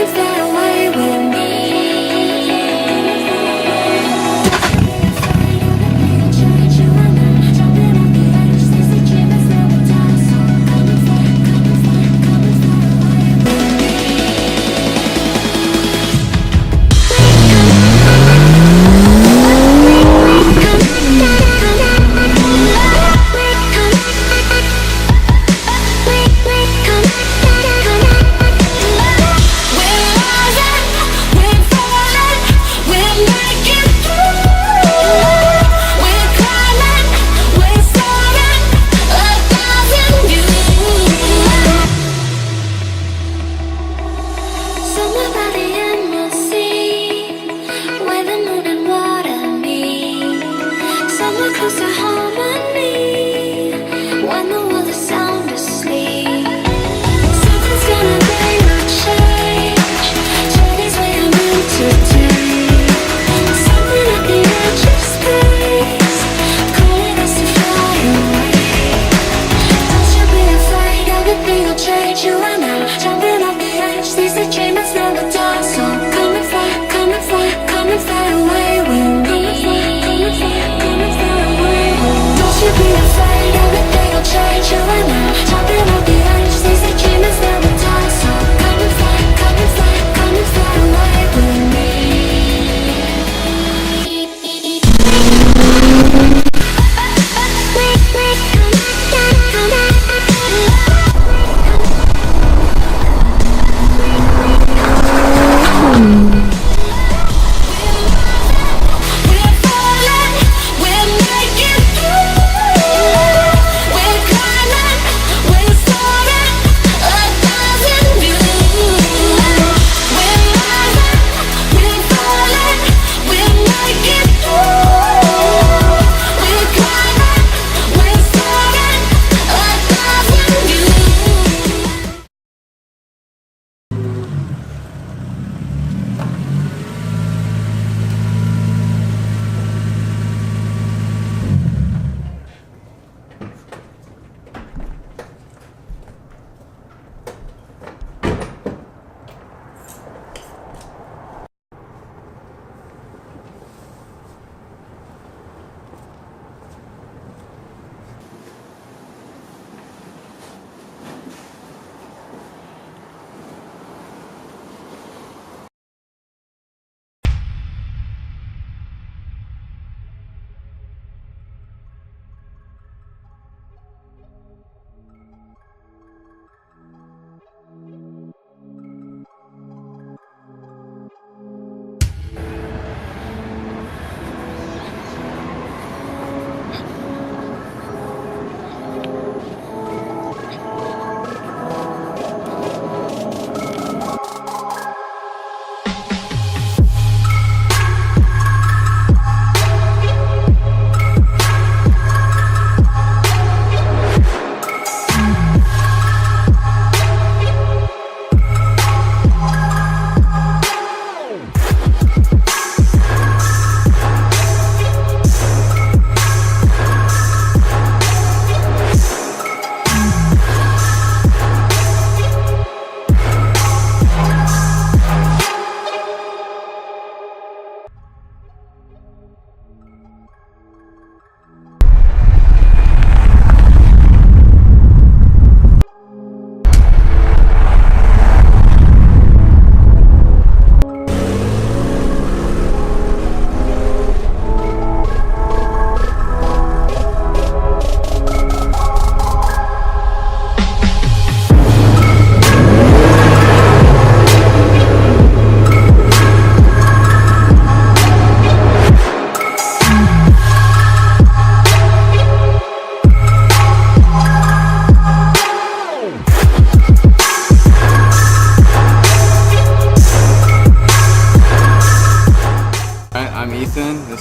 and fly away with me.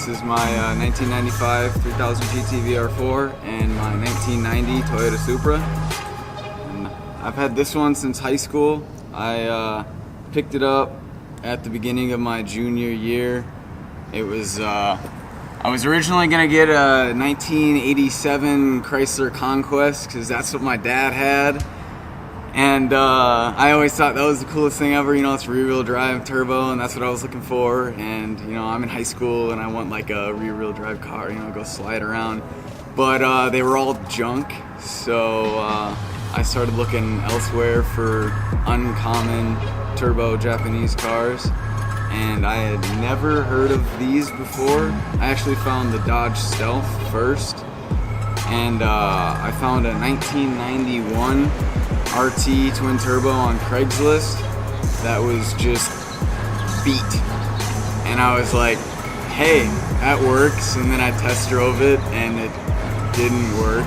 This is my 1995 3000 GT VR4 and my 1990 Toyota Supra. And I've had this one since high school. I picked it up at the beginning of my junior year. It was I was originally gonna get a 1987 Chrysler Conquest because that's what my dad had, And I always thought that was the coolest thing ever, you know, it's rear-wheel drive turbo, and that's what I was looking for. And, you know, I'm in high school and I want like a rear-wheel drive car, you know, go slide around. But they were all junk, so I started looking elsewhere for uncommon turbo Japanese cars. And I had never heard of these before. I actually found the Dodge Stealth first. And I found a 1991 RT twin turbo on Craigslist that was just beat. And I was like, hey, that works. And then I test drove it and it didn't work.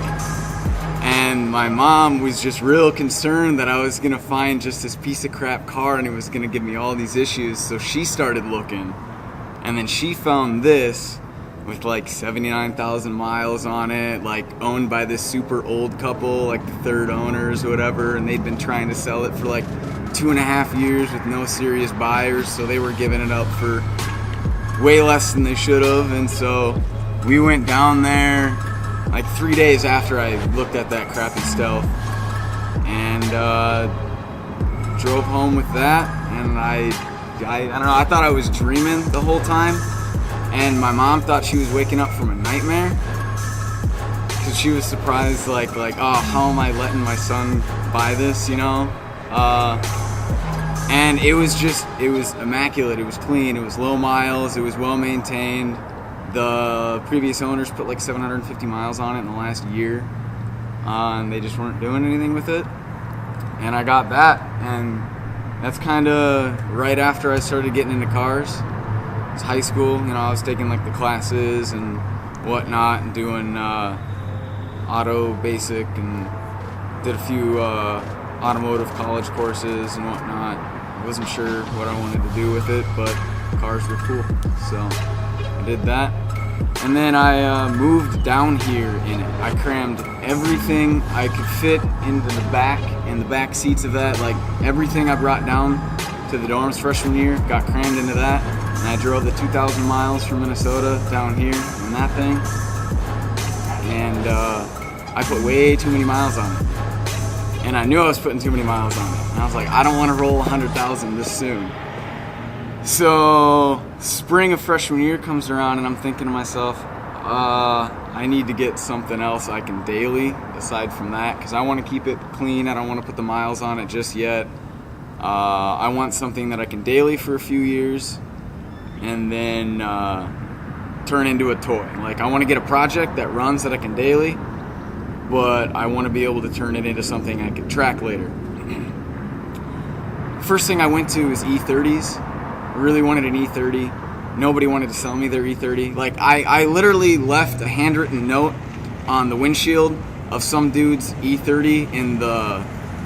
And my mom was just real concerned that I was gonna find just this piece of crap car and it was gonna give me all these issues. So she started looking, and then she found this with like 79,000 miles on it, like owned by this super old couple, like the third owners or whatever, and they'd been trying to sell it for like 2.5 years with no serious buyers, so they were giving it up for way less than they should have. And so we went down there like 3 days after I looked at that crappy Stealth, and drove home with that. And I don't know, I thought I was dreaming the whole time, and my mom thought she was waking up from a nightmare, because she was surprised, like, oh, how am I letting my son buy this, you know? And it was immaculate, it was clean, it was low miles, it was well maintained. The previous owners put like 750 miles on it in the last year, and they just weren't doing anything with it. And I got that, and that's kind of right after I started getting into cars. It's high school, you know, I was taking like the classes and whatnot, and doing auto basic, and did a few automotive college courses and whatnot. I wasn't sure what I wanted to do with it, but cars were cool, so I did that. And then I moved down here in it. I crammed everything I could fit into the back seats of that. Like everything I brought down to the dorms freshman year got crammed into that. And I drove the 2,000 miles from Minnesota down here in that thing. And I put way too many miles on it. And I knew I was putting too many miles on it. And I was like, I don't want to roll 100,000 this soon. So spring of freshman year comes around, and I'm thinking to myself, I need to get something else I can daily aside from that, because I want to keep it clean. I don't want to put the miles on it just yet. I want something that I can daily for a few years and then turn into a toy. Like, I want to get a project that runs that I can daily, but I want to be able to turn it into something I can track later. First thing I went to was E30s. I really wanted an E30. Nobody wanted to sell me their E30. Like, I literally left a handwritten note on the windshield of some dude's E30 in the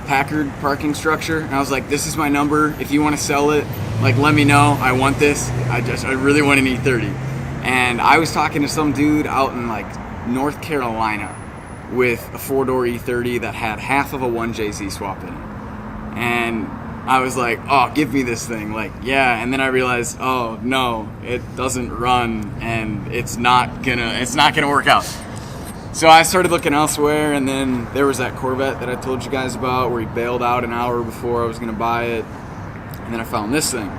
Packard parking structure, and I was like, this is my number. If you want to sell it, like, let me know. I want this. I really want an E30. And I was talking to some dude out in like North Carolina with a 4-door E30 that had half of a 1JZ swap in it. And I was like, oh, give me this thing. Like, yeah. And then I realized, oh no, it doesn't run, and it's not gonna work out. So I started looking elsewhere, and then there was that Corvette that I told you guys about where he bailed out an hour before I was gonna buy it. And then I found this thing.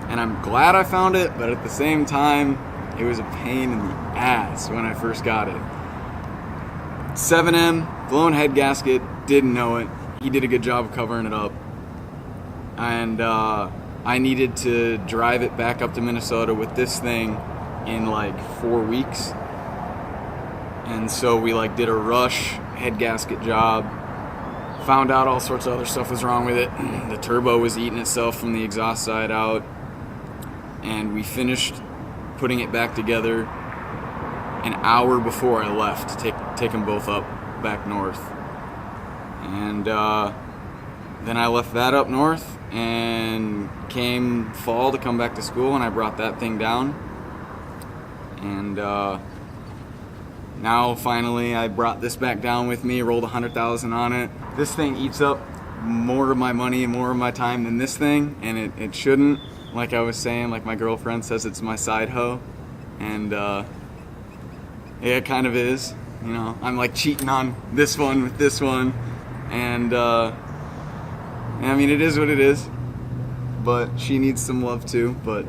And I'm glad I found it, but at the same time, it was a pain in the ass when I first got it. 7M, blown head gasket, didn't know it. He did a good job of covering it up. And I needed to drive it back up to Minnesota with this thing in like 4 weeks. And so we like did a rush head gasket job. Found out all sorts of other stuff was wrong with it. The turbo was eating itself from the exhaust side out. And we finished putting it back together an hour before I left to take them both up back north. And then I left that up north and came fall to come back to school, and I brought that thing down. And now finally I brought this back down with me, rolled 100,000 on it. This thing eats up more of my money and more of my time than this thing, and it shouldn't. Like I was saying, like my girlfriend says it's my side hoe, and yeah, it kind of is. You know, I'm like cheating on this one with this one, And I mean, it is what it is. But she needs some love too. But